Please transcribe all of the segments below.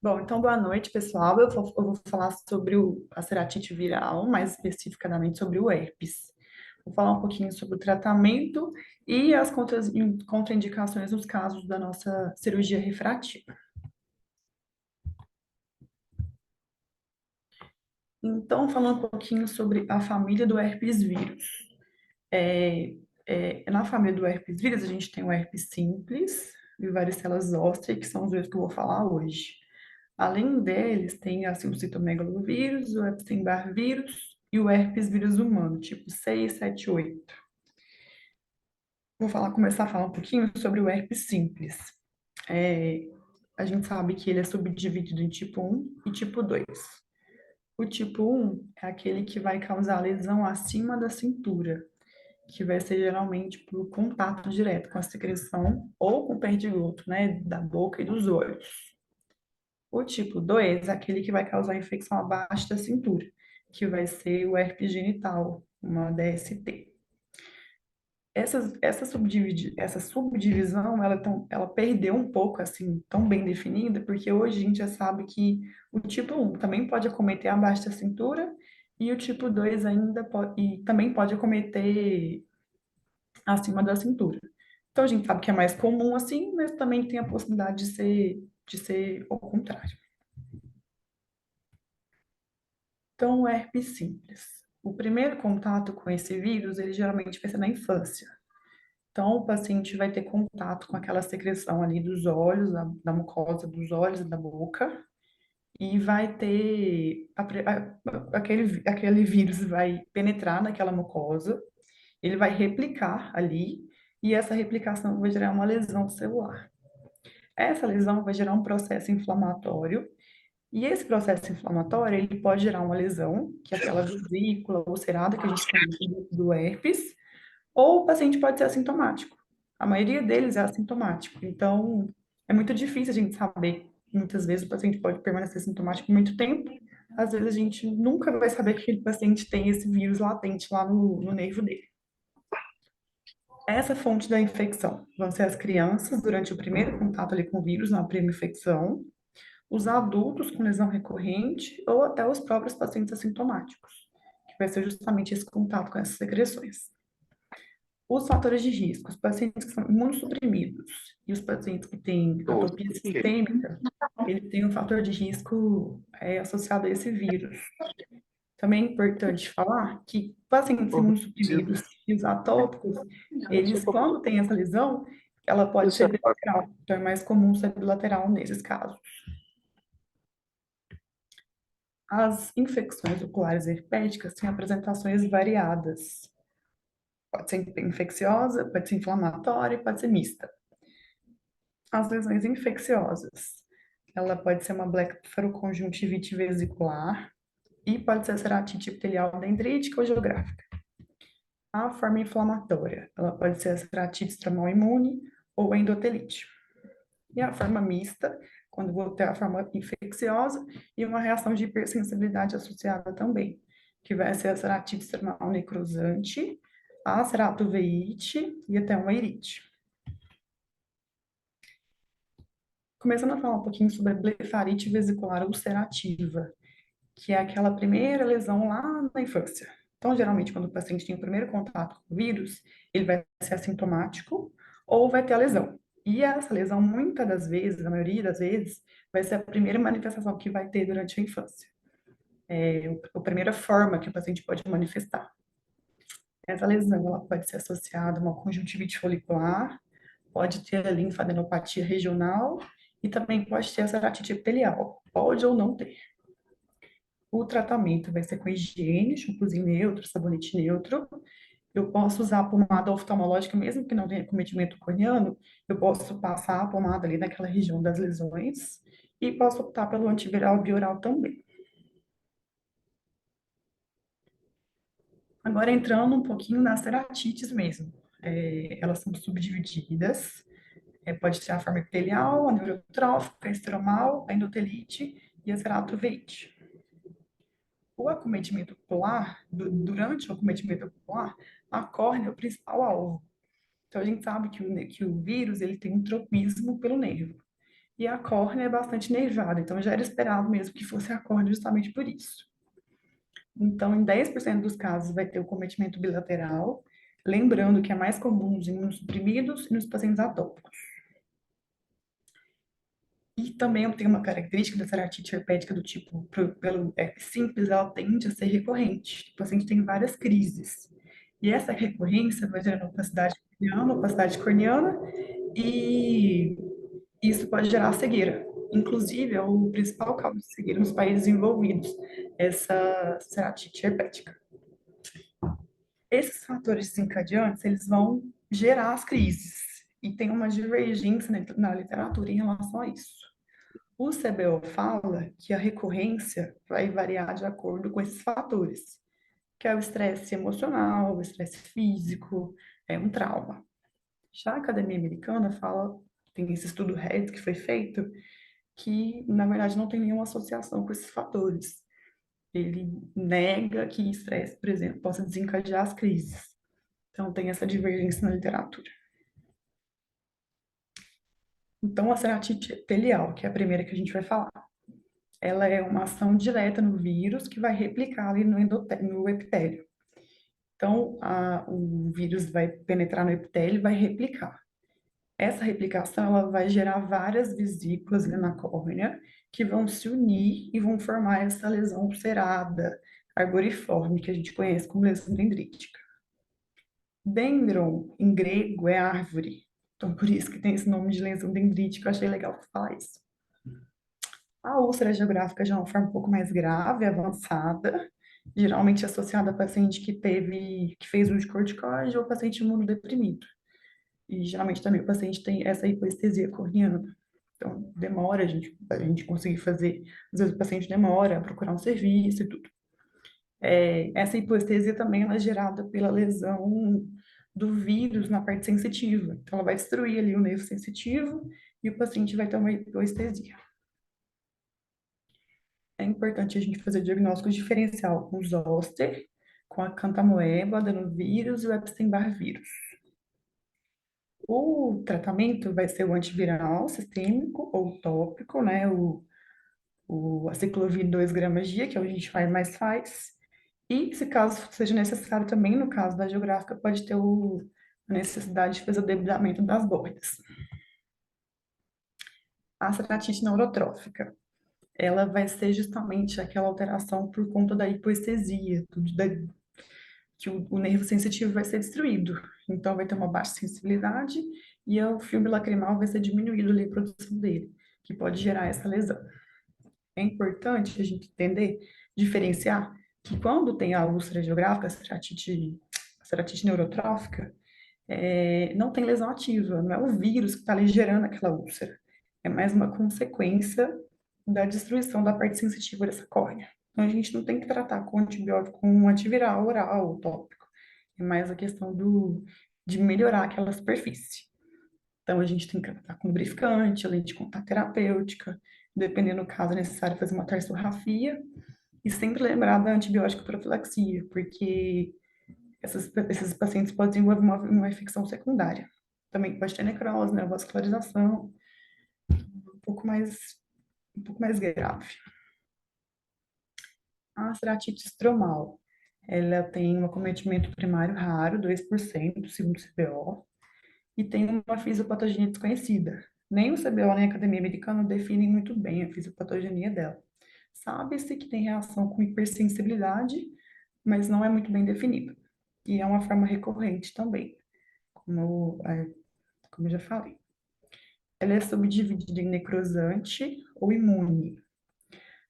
Bom, então boa noite, pessoal. Eu vou falar sobre a ceratite viral, mais especificadamente sobre o herpes. Vou falar um pouquinho sobre o tratamento e as contraindicações nos casos da nossa cirurgia refrativa. Então, falando um pouquinho sobre a família do herpes vírus. É, Na família do herpes vírus, a gente tem o herpes simples e o varicela zoster, que são os dois que eu vou falar hoje. Além deles, tem assim, o citomegalovírus, o Epstein-Barr vírus e o herpes vírus humano, tipo 6, 7, 8. Começar a falar um pouquinho sobre o herpes simples. É, a gente sabe que ele é subdividido em tipo um e tipo 2. O tipo um é aquele que vai causar lesão acima da cintura, que vai ser geralmente por contato direto com a secreção ou com o perdigoto, né, da boca e dos olhos. O tipo 2 é aquele que vai causar infecção abaixo da cintura, que vai ser o herpes genital, uma DST. Essa subdivisão, ela perdeu um pouco, assim, tão bem definida, porque hoje a gente já sabe que o tipo um também pode acometer abaixo da cintura, e o tipo 2 ainda pode, e também pode acometer acima da cintura. Então a gente sabe que é mais comum assim, mas também tem a possibilidade de ser o contrário. Então, o herpes simples. O primeiro contato com esse vírus, ele geralmente vai ser na infância. Então, o paciente vai ter contato com aquela secreção ali dos olhos, da mucosa dos olhos e da boca, e vai ter aquele vírus vai penetrar naquela mucosa, ele vai replicar ali, e essa replicação vai gerar uma lesão celular. Essa lesão vai gerar um processo inflamatório, e esse processo inflamatório, ele pode gerar uma lesão, que é aquela vesícula ulcerada que a gente conhece do herpes, ou o paciente pode ser assintomático. A maioria deles é assintomático. Então, é muito difícil a gente saber. Muitas vezes o paciente pode permanecer sintomático muito tempo. Às vezes a gente nunca vai saber que aquele paciente tem esse vírus latente lá no nervo dele. Essa fonte da infecção vão ser as crianças durante o primeiro contato ali com o vírus, na primeira infecção, os adultos com lesão recorrente ou até os próprios pacientes assintomáticos, que vai ser justamente esse contato com essas secreções. Os fatores de risco, os pacientes que são imunossuprimidos e os pacientes que têm atopia sistêmica, eles têm um fator de risco associado a esse vírus. Também é importante falar que pacientes imunossuprimidos e os atópicos, eles, quando têm essa lesão, ela pode ser bilateral. Então, é mais comum ser bilateral nesses casos. As infecções oculares herpéticas têm apresentações variadas. Pode ser infecciosa, pode ser inflamatória, pode ser mista. As lesões infecciosas, ela pode ser uma blefaroconjuntivite vesicular e pode ser ceratite epitelial dendrítica ou geográfica. A forma inflamatória, ela pode ser a ceratite estromal imune ou endotelite. E a forma mista, quando vou ter a forma infecciosa e uma reação de hipersensibilidade associada também, que vai ser a ceratite extremal necrosante, a ceratoveite e até uma irite. Começando a falar um pouquinho sobre a blefarite vesicular ulcerativa, que é aquela primeira lesão lá na infância. Então, geralmente, quando o paciente tem o primeiro contato com o vírus, ele vai ser assintomático ou vai ter a lesão. E essa lesão, muitas das vezes, a maioria das vezes, vai ser a primeira manifestação que vai ter durante a infância. A primeira forma que o paciente pode manifestar. Essa lesão, ela pode ser associada a uma conjuntivite folicular, pode ter a linfadenopatia regional e também pode ter a ceratite epitelial. Pode ou não ter. O tratamento vai ser com higiene, shampoozinho neutro, sabonete neutro. Eu posso usar a pomada oftalmológica, mesmo que não tenha cometimento corneano, eu posso passar a pomada ali naquela região das lesões e posso optar pelo antiviral bioral também. Agora, entrando um pouquinho nas ceratites mesmo. Elas são subdivididas. Pode ser a forma epitelial, a neurotrófica, a estromal, a endotelite e a ceratoveite. O acometimento ocular, durante o acometimento ocular, a córnea é o principal alvo. Então, a gente sabe que o vírus ele tem um tropismo pelo nervo. e a córnea é bastante nervada, então já era esperado mesmo que fosse a córnea justamente por isso. Então, em 10% dos casos vai ter o cometimento bilateral, lembrando que é mais comum nos imunossuprimidos e nos pacientes atópicos. E também tem uma característica da ceratite herpética do tipo, pelo herpes simples, ela tende a ser recorrente. O paciente tem várias crises. E essa recorrência vai gerando opacidade corneana, e isso pode gerar cegueira. Inclusive, é o principal causa de cegueira nos países envolvidos, essa ceratite herpética. Esses fatores desencadeantes, eles vão gerar as crises. E tem uma divergência na literatura em relação a isso. O CBO fala que a recorrência vai variar de acordo com esses fatores, que é o estresse emocional, o estresse físico, é um trauma. Já a Academia Americana fala, tem esse estudo RED que foi feito, que na verdade não tem nenhuma associação com esses fatores. Ele nega que estresse, por exemplo, possa desencadear as crises. Então tem essa divergência na literatura. Então a ceratite epitelial, que é a primeira que a gente vai falar, ela é uma ação direta no vírus que vai replicar ali no epitélio. Então, o vírus vai penetrar no epitélio e vai replicar. Essa replicação ela vai gerar várias vesículas ali na córnea que vão se unir e vão formar essa lesão ulcerada, arboriforme, que a gente conhece como lesão dendrítica. Dendron, em grego, é árvore. Então, por isso que tem esse nome de lesão dendrítica. Eu achei legal falar isso. A úlcera geográfica já é uma forma um pouco mais grave, avançada, geralmente associada a paciente que fez uso de corticoide ou paciente imunodeprimido. E geralmente também o paciente tem essa hipoestesia corneana. Então, demora a gente conseguir fazer. Às vezes o paciente demora a procurar um serviço e tudo. Essa hipoestesia também ela é gerada pela lesão do vírus na parte sensitiva. Então, ela vai destruir ali o nervo sensitivo e o paciente vai ter uma hipoestesia. É importante a gente fazer diagnóstico diferencial com o zoster, com a cantamoeba, adenovírus e o Epstein-Barr vírus. O tratamento vai ser o antiviral sistêmico ou tópico, né? A ciclovir 2 gramas dia, que é o que a gente mais faz. E, se caso seja necessário também, no caso da geográfica, pode ter a necessidade de fazer o debridamento das bordas. A ceratite neurotrófica, ela vai ser justamente aquela alteração por conta da hipoestesia, que o nervo sensitivo vai ser destruído. Então, vai ter uma baixa sensibilidade e o filme lacrimal vai ser diminuído ali a produção dele, que pode gerar essa lesão. É importante a gente entender, diferenciar, que quando tem a úlcera geográfica, a ceratite neurotrófica, não tem lesão ativa, não é o vírus que está ali gerando aquela úlcera. É mais uma consequência da destruição da parte sensitiva dessa córnea. Então, a gente não tem que tratar com antibiótico, com um antiviral oral ou tópico. É mais a questão de melhorar aquela superfície. Então, a gente tem que tratar com lubrificante, lente de contato terapêutica, dependendo do caso, é necessário fazer uma tarsorrafia e sempre lembrar da antibiótico profilaxia, porque esses pacientes podem desenvolver uma infecção secundária. Também pode ter necrose, né, vascularização, um pouco mais, um pouco mais grave. A ceratite estromal, ela tem um acometimento primário raro, 2%, segundo o CBO, e tem uma fisiopatogenia desconhecida. Nem o CBO nem a Academia Americana definem muito bem a fisiopatogenia dela. Sabe-se que tem reação com hipersensibilidade, mas não é muito bem definido. E é uma forma recorrente também, como eu já falei. Ela é subdividida em necrosante ou imune.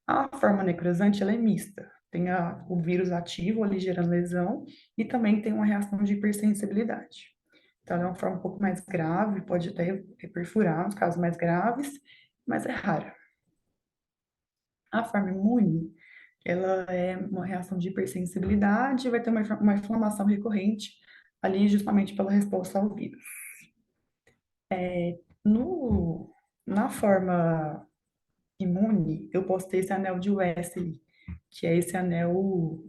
A forma necrosante ela é mista. Tem o vírus ativo ali gerando lesão e também tem uma reação de hipersensibilidade. Então, ela é uma forma um pouco mais grave, pode até perfurar nos casos mais graves, mas é rara. A forma imune, ela é uma reação de hipersensibilidade e vai ter uma inflamação recorrente ali justamente pela resposta ao vírus. No, na forma imune, eu posso ter esse anel de Wesley, que é esse anel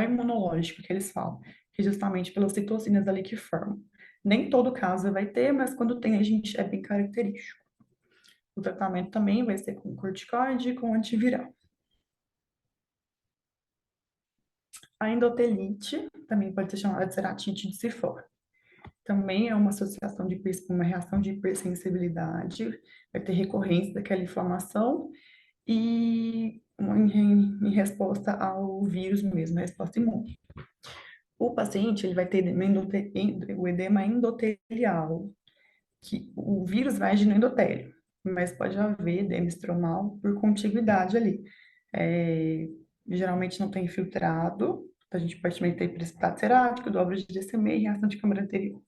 imunológico que eles falam, que é justamente pelas citocinas ali que formam. Nem todo caso vai ter, mas quando tem, a gente é bem característico. O tratamento também vai ser com corticoide e com antiviral. A endotelite também pode ser chamada de ceratite de Sifó. Também é uma associação de uma reação de hipersensibilidade, vai ter recorrência daquela inflamação e em resposta ao vírus mesmo, a resposta imune. O paciente ele vai ter o edema endotelial, que o vírus vai agir no endotélio, mas pode haver edema estromal por contiguidade ali. É, geralmente não tem infiltrado, a gente pode também ter precipitado cerático, dobra de DCM e reação de câmara anterior.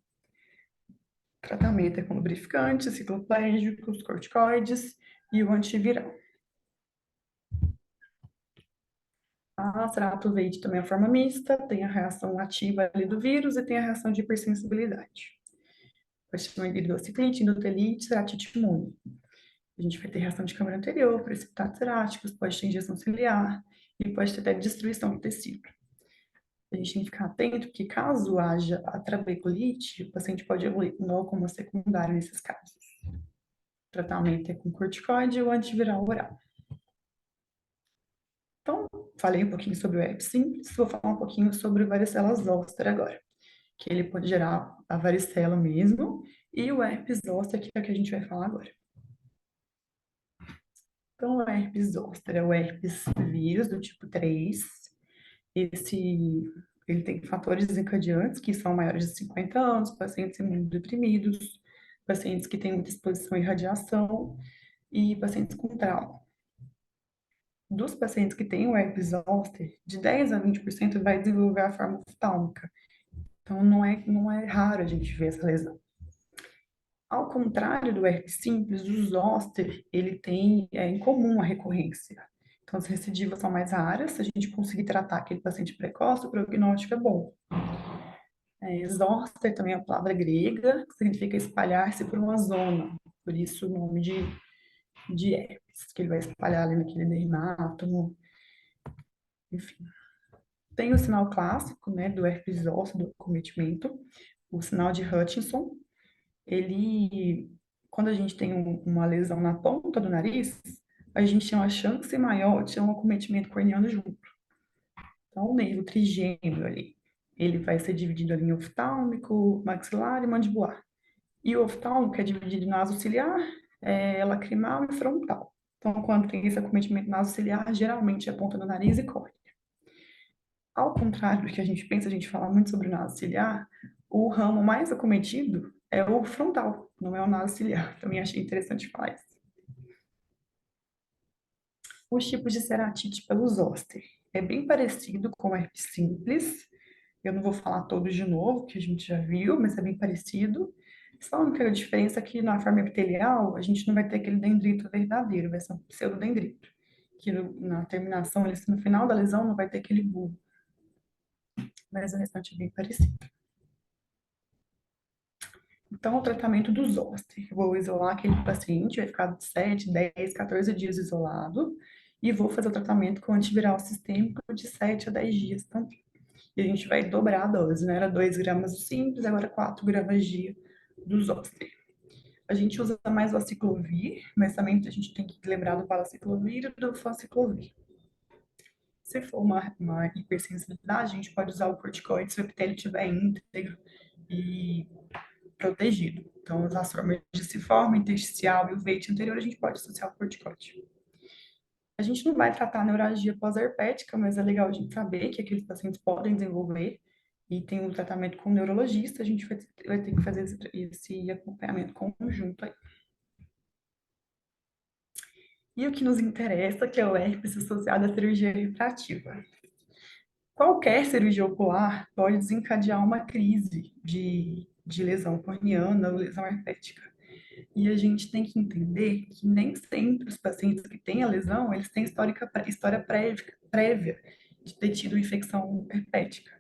O tratamento é com lubrificantes, cicloplégicos, corticoides e o antiviral. A Ceratoveide também é a forma mista, tem a reação ativa ali do vírus e tem a reação de hipersensibilidade. Pode ter uma endociclite, endotelite, ceratite imune. A gente vai ter reação de câmara anterior, precipitados ceráticos, pode ter injeção ciliar e pode ter até destruição do tecido. A gente tem que ficar atento que caso haja a trabeculite, o paciente pode evoluir com glaucoma secundário nesses casos. O tratamento é com corticoide ou antiviral oral. Então, falei um pouquinho sobre o herpes simples, vou falar um pouquinho sobre o varicela zoster agora, que ele pode gerar a varicela mesmo, e o herpes zoster, que é o que a gente vai falar agora. Então, o herpes zoster é o herpes vírus do tipo 3. Ele tem fatores desencadeantes que são maiores de 50 anos, pacientes imunodeprimidos, pacientes que têm muita exposição à radiação e pacientes com trauma. Dos pacientes que têm o herpes zoster, de 10 a 20% vai desenvolver a forma oftálmica. Então, não é raro a gente ver essa lesão. Ao contrário do herpes simples, o zoster, ele tem, é incomum a recorrência. Então, as recidivas são mais raras. Se a gente conseguir tratar aquele paciente precoce, o prognóstico é bom. Zoster também é uma palavra grega, que significa espalhar-se por uma zona. Por isso o nome de herpes, que ele vai espalhar ali naquele dermatómo, enfim. Tem o sinal clássico, né, do herpes zoster, do acometimento, o sinal de Hutchinson. Ele, quando a gente tem uma lesão na ponta do nariz, a gente tem uma chance maior de ter um acometimento corneano junto. Então, o nervo trigêmeo ali, ele vai ser dividido ali em oftálmico, maxilar e mandibular. E o oftálmico é dividido em nasociliar, lacrimal e frontal. Então, quando tem esse acometimento nasociliar, geralmente é a ponta do nariz e córnea. Ao contrário do que a gente pensa, a gente fala muito sobre o nasociliar, o ramo mais acometido é o frontal, não é o nasociliar. Também achei interessante falar isso. Os tipos de ceratite pelo zoster. É bem parecido com o herpes simples. Eu não vou falar todos de novo, que a gente já viu, mas é bem parecido. Só a única diferença é que na forma epitelial, a gente não vai ter aquele dendrito verdadeiro, vai ser um pseudodendrito. Que na terminação, no final da lesão, não vai ter aquele bulbo. Mas o restante é bem parecido. Então, o tratamento do zoster. Eu vou isolar aquele paciente, vai ficar 7, 10, 14 dias isolado, e vou fazer o tratamento com antiviral sistêmico de 7 a 10 dias também. E a gente vai dobrar a dose, né? Era 2 gramas do simples, agora 4 gramas dia do zoster. A gente usa mais o aciclovir, mas também a gente tem que lembrar do palaciclovir e do fanciclovir. Se for uma hipersensibilidade, a gente pode usar o corticoide se o epitélio estiver íntegro e protegido. Então, as formas de ciforme, intersticial e o veite anterior, a gente pode associar o corticoide. A gente não vai tratar a neuralgia pós-herpética, mas é legal a gente saber que aqueles pacientes podem desenvolver e tem um tratamento com o neurologista, a gente vai ter que fazer esse acompanhamento conjunto aí. E o que nos interessa, que é o herpes associado à cirurgia refrativa. Qualquer cirurgia ocular pode desencadear uma crise de lesão corneana ou lesão herpética. E a gente tem que entender que nem sempre os pacientes que têm a lesão, eles têm história prévia de ter tido infecção herpética.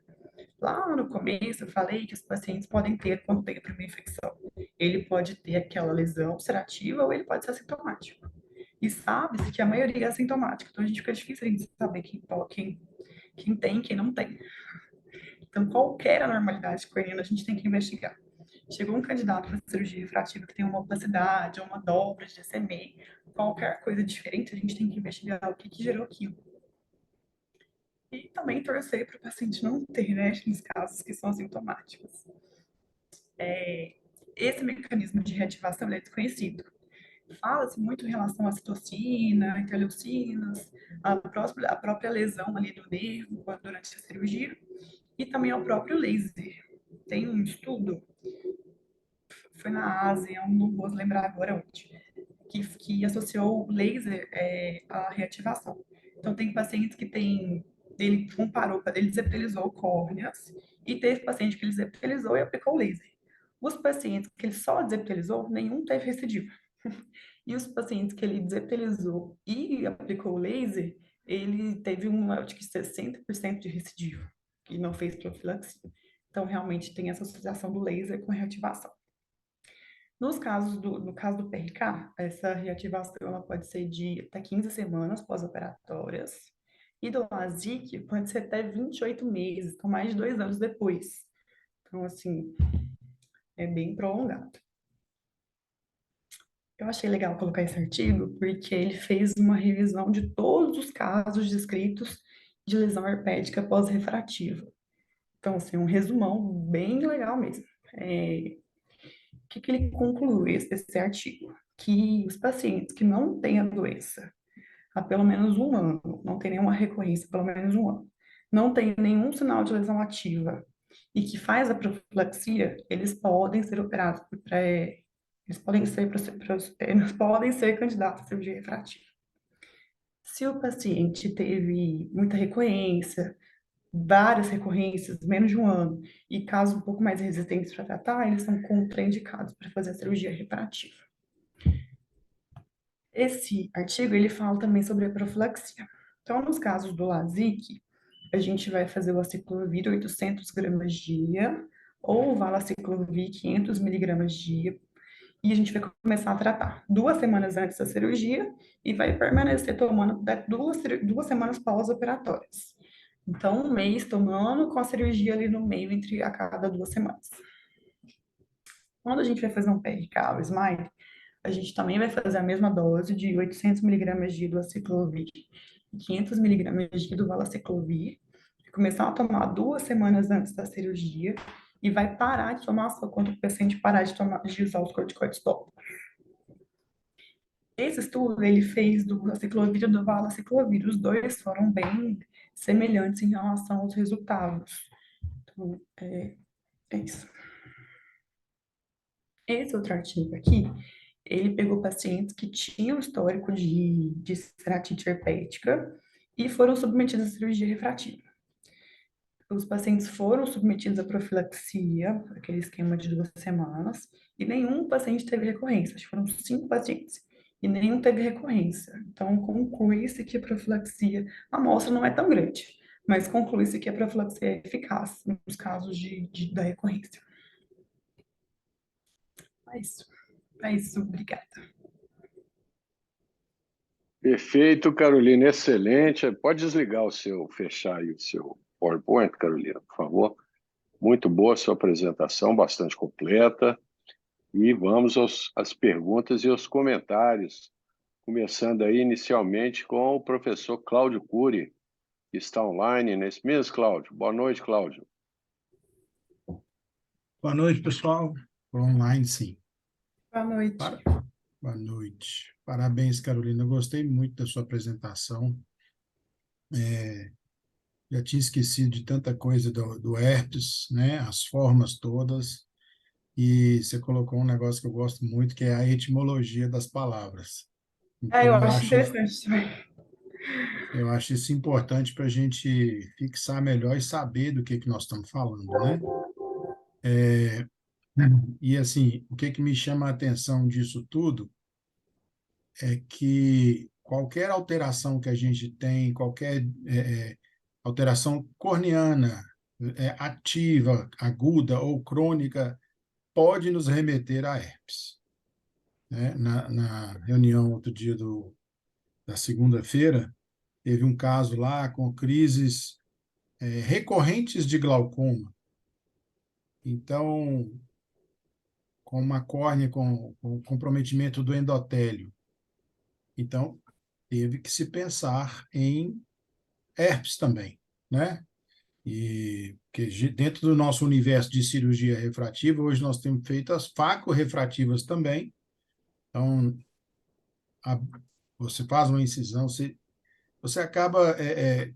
Lá no começo eu falei que os pacientes podem ter quando tem a primeira infecção. Ele pode ter aquela lesão ulcerativa ou ele pode ser assintomático. E sabe-se que a maioria é assintomática, então a gente fica difícil a gente saber quem tem e quem não tem. Então, qualquer anormalidade corneana a gente tem que investigar. chegou um candidato para cirurgia refrativa que tem uma opacidade ou uma dobra de SMA, qualquer coisa diferente, a gente tem que investigar o que que gerou aquilo. E também torcer para o paciente não ter, né, nos casos que são assintomáticos. Esse mecanismo de reativação é desconhecido. Fala-se muito em relação à citocina, interleucinas, a própria lesão ali do nervo durante a cirurgia e também ao próprio laser. Tem um estudo, foi na Ásia, eu não vou lembrar agora onde, que associou o laser à reativação. Então, tem pacientes que têm, ele comparou, ele desepitalizou córneas e teve paciente que ele desepitalizou e aplicou o laser. Os pacientes que ele só desepitalizou, nenhum teve recidiva. E os pacientes que ele desepitalizou e aplicou o laser, ele teve acho que 60% de recidiva, e não fez profilaxia. Então, realmente tem essa associação do laser com a reativação. No caso do PRK, essa reativação ela pode ser de até 15 semanas pós-operatórias, e do LASIK pode ser até 28 meses, então mais de 2 anos depois. Então, assim, é bem prolongado. Eu achei legal colocar esse artigo porque ele fez uma revisão de todos os casos descritos de lesão herpética pós-refrativa. Então, assim, um resumão bem legal mesmo. O que que ele conclui, esse artigo? Que os pacientes que não têm a doença há pelo menos um ano, não tem nenhuma recorrência há pelo menos um ano, não tem nenhum sinal de lesão ativa e que faz a profilaxia, eles podem ser operados eles podem ser candidatos à cirurgia refrativa. Se o paciente teve muita recorrência, várias recorrências, menos de um ano, e casos um pouco mais resistentes para tratar, eles são contraindicados para fazer a cirurgia reparativa. Esse artigo, ele fala também sobre a profilaxia. Então, nos casos do LASIK, a gente vai fazer o aciclovir 800 gramas dia, ou o valaciclovir 500 miligramas dia, e a gente vai começar a tratar 2 semanas antes da cirurgia e vai permanecer tomando duas semanas pós-operatórias. Então, um mês tomando, com a cirurgia ali no meio, entre a cada 2 semanas. Quando a gente vai fazer um PRK, o SMILE, a gente também vai fazer a mesma dose de 800 miligramas de do aciclovir e 500 miligramas de do valaciclovir, começar a tomar 2 semanas antes da cirurgia e vai parar de tomar só quando o paciente parar de usar os corticoides tópicos. Esse estudo, ele fez do aciclovir e do valaciclovir. Os dois foram bem semelhantes em relação aos resultados. Então, é isso. Esse outro artigo aqui, ele pegou pacientes que tinham histórico de ceratite herpética e foram submetidos à cirurgia refrativa. Os pacientes foram submetidos à profilaxia, aquele esquema de 2 semanas, e nenhum paciente teve recorrência. Acho que foram 5 pacientes, e nenhum teve recorrência. Então, conclui-se que a profilaxia, a amostra não é tão grande, mas conclui-se que a profilaxia é eficaz nos casos da recorrência. É isso. É isso. Obrigada. Perfeito, Carolina, excelente. Pode desligar fechar aí o seu PowerPoint, Carolina, por favor. Muito boa a sua apresentação, bastante completa. E vamos às perguntas e aos comentários, começando aí inicialmente com o professor Cláudio Cury, que está online nesse mês, Cláudio. Boa noite, Cláudio. Boa noite, pessoal. Online, sim. Boa noite. Boa noite. Parabéns, Carolina. Eu gostei muito da sua apresentação. Já tinha esquecido de tanta coisa do herpes, né? As formas todas. E você colocou um negócio que eu gosto muito, que é a etimologia das palavras. Eu Então, acho interessante também. eu acho isso importante para a gente fixar melhor e saber do que nós estamos falando, né? E, assim, o que me chama a atenção disso tudo é que qualquer alteração que a gente tem, qualquer alteração corneana, ativa, aguda ou crônica, pode nos remeter a herpes. Né? Na reunião outro dia da segunda-feira, teve um caso lá com crises recorrentes de glaucoma. Então, com uma córnea com comprometimento do endotélio. Então, teve que se pensar em herpes também, né? E que dentro do nosso universo de cirurgia refrativa, hoje nós temos feito as facorefrativas também. Então, a, você faz uma incisão, você acaba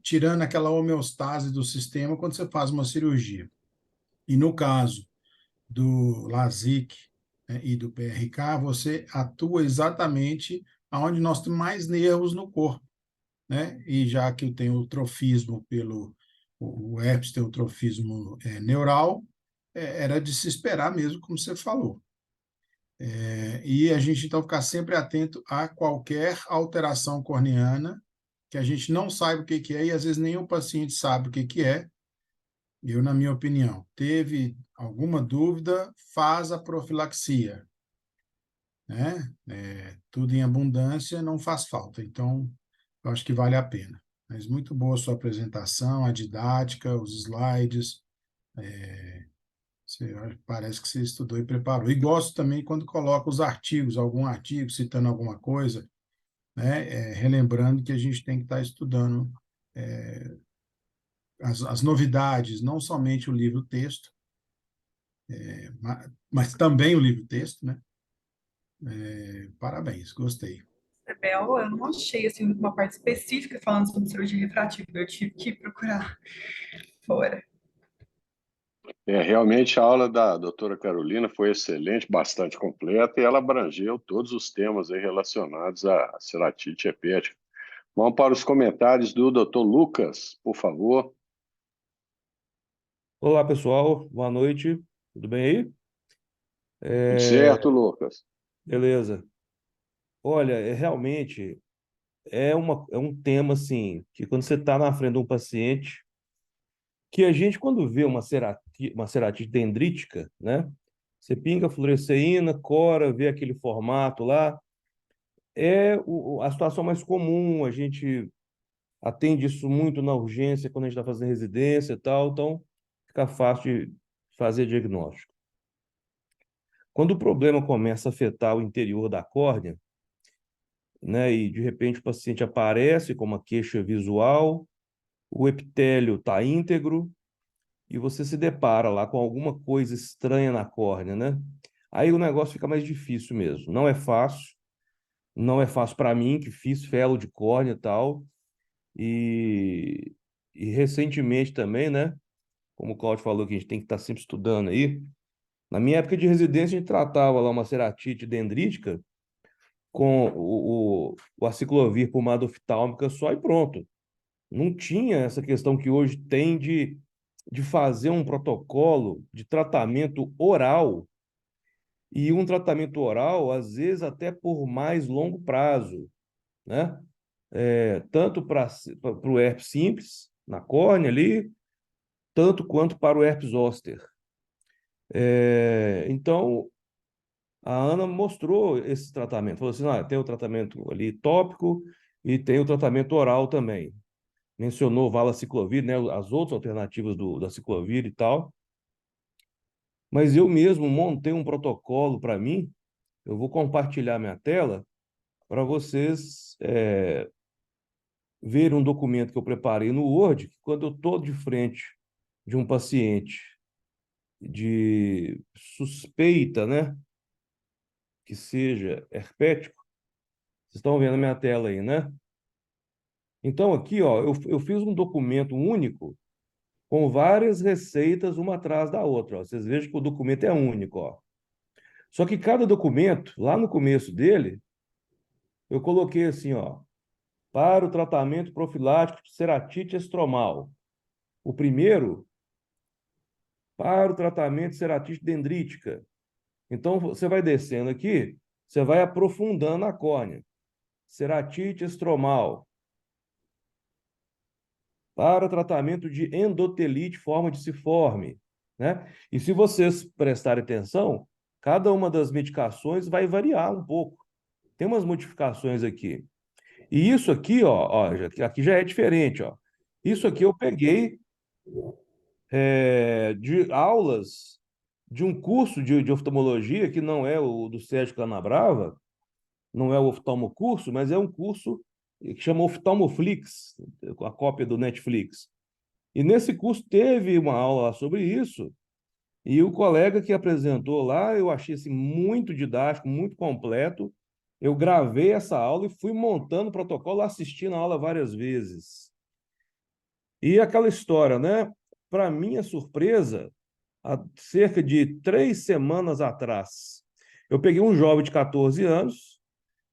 tirando aquela homeostase do sistema quando você faz uma cirurgia. E no caso do LASIK, né, e do PRK, você atua exatamente aonde nós temos mais nervos no corpo, né? E já que eu tenho o trofismo o herpes tem o trofismo neural, era de se esperar mesmo, como você falou. E a gente, então, ficar sempre atento a qualquer alteração corneana que a gente não saiba o que que é, e às vezes nem o paciente sabe o que que é. Eu, na minha opinião, teve alguma dúvida, faz a profilaxia, né? Tudo em abundância não faz falta. Então, eu acho que vale a pena. Mas muito boa a sua apresentação, a didática, os slides. Parece que você estudou e preparou. E gosto também quando coloca os artigos, algum artigo citando alguma coisa, né? Relembrando que a gente tem que estar estudando as novidades, não somente o livro-texto, mas também o livro-texto, né? Parabéns, gostei. Bel, eu não achei assim uma parte específica falando sobre cirurgia refrativa. Eu tive que procurar fora. Realmente a aula da doutora Carolina foi excelente, bastante completa, e ela abrangeu todos os temas aí relacionados à ceratite hepática. Vamos para os comentários do doutor Lucas, por favor. Olá, pessoal. Boa noite. Tudo bem aí? Tudo certo, Lucas? Beleza. Olha, realmente é um tema assim que quando você está na frente de um paciente, que a gente quando vê uma ceratite dendrítica, né? Você pinga fluoresceína, cora, vê aquele formato lá, a situação mais comum. A gente atende isso muito na urgência quando a gente está fazendo residência e tal, então fica fácil de fazer diagnóstico. Quando o problema começa a afetar o interior da córnea, né, e de repente o paciente aparece com uma queixa visual, o epitélio está íntegro e você se depara lá com alguma coisa estranha na córnea, né? Aí o negócio fica mais difícil mesmo. Não é fácil para mim, que fiz fellow de córnea e tal, e, e recentemente também, né? Como o Claudio falou que a gente tem que estar sempre estudando aí. Na minha época de residência, a gente tratava lá uma ceratite dendrítica com o aciclovir pomada oftálmica só e pronto. Não tinha essa questão que hoje tem de fazer um protocolo de tratamento oral, e um tratamento oral, às vezes, até por mais longo prazo, né? Tanto para o herpes simples, na córnea ali, tanto quanto para o herpes zoster. Então, a Ana mostrou esse tratamento. Falou assim: tem o tratamento ali tópico e tem o tratamento oral também. Mencionou valaciclovir, né, as outras alternativas da ciclovir e tal. Mas eu mesmo montei um protocolo para mim. Eu vou compartilhar minha tela para vocês verem um documento que eu preparei no Word, que quando eu estou de frente de um paciente de suspeita, né, que seja herpético. Vocês estão vendo a minha tela aí, né? Então, aqui, ó, eu fiz um documento único com várias receitas, uma atrás da outra. Ó. Vocês vejam que o documento é único. Ó. Só que cada documento, lá no começo dele, eu coloquei assim, ó, para o tratamento profilático de ceratite estromal. O primeiro, para o tratamento de ceratite dendrítica. Então, você vai descendo aqui, você vai aprofundando a córnea. Ceratite estromal. Para tratamento de endotelite forma de ciforme, né? E se vocês prestarem atenção, cada uma das medicações vai variar um pouco. Tem umas modificações aqui. E isso aqui, ó, aqui já é diferente, ó. Isso aqui eu peguei de aulas de um curso de oftalmologia, que não é o do Sérgio Canabrava, não é o oftalmocurso, mas é um curso que chama Oftalmoflix, a cópia do Netflix. E nesse curso teve uma aula sobre isso, e o colega que apresentou lá, eu achei assim, muito didático, muito completo. Eu gravei essa aula e fui montando o protocolo, assistindo a aula várias vezes. E aquela história, né? Para minha surpresa, há cerca de 3 semanas atrás, eu peguei um jovem de 14 anos,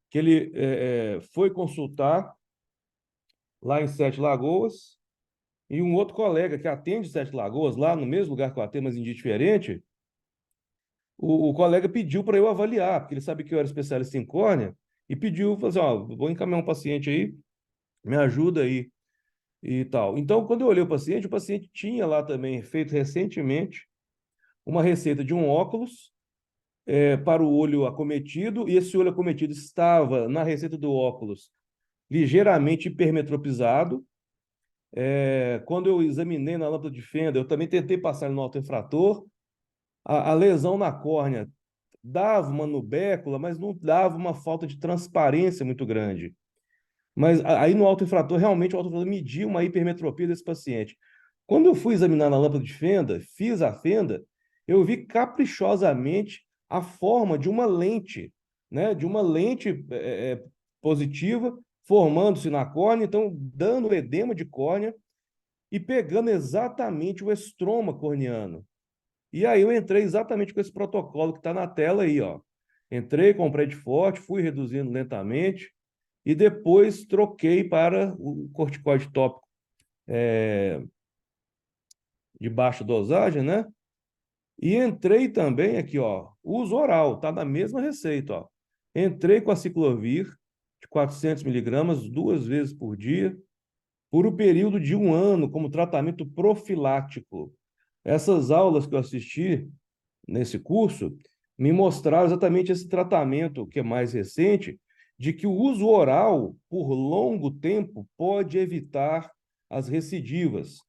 que ele foi consultar lá em Sete Lagoas, e um outro colega que atende Sete Lagoas, lá no mesmo lugar que eu atendo, mas em dia diferente, o colega pediu para eu avaliar, porque ele sabe que eu era especialista em córnea, e pediu, falou assim, ó, vou encaminhar um paciente aí, me ajuda aí, e tal. Então, quando eu olhei o paciente tinha lá também feito recentemente uma receita de um óculos para o olho acometido, e esse olho acometido estava na receita do óculos ligeiramente hipermetropizado. Quando eu examinei na lâmpada de fenda, eu também tentei passar no autoinfrator. A lesão na córnea dava uma nubécula, mas não dava uma falta de transparência muito grande. Mas aí no autoinfrator, realmente o autoinfrator mediu uma hipermetropia desse paciente. Quando eu fui examinar na lâmpada de fenda, fiz a fenda, eu vi caprichosamente a forma de uma lente, né? De uma lente positiva formando-se na córnea, então dando edema de córnea e pegando exatamente o estroma corneano. E aí eu entrei exatamente com esse protocolo que está na tela aí, ó. Entrei com o prédio forte, fui reduzindo lentamente e depois troquei para o corticoide tópico de baixa dosagem, né? E entrei também aqui, ó, uso oral, tá na mesma receita, ó. Entrei com a ciclovir de 400 miligramas 2 vezes por dia, por um período de 1 ano, como tratamento profilático. Essas aulas que eu assisti nesse curso me mostraram exatamente esse tratamento, que é mais recente, de que o uso oral por longo tempo pode evitar as recidivas.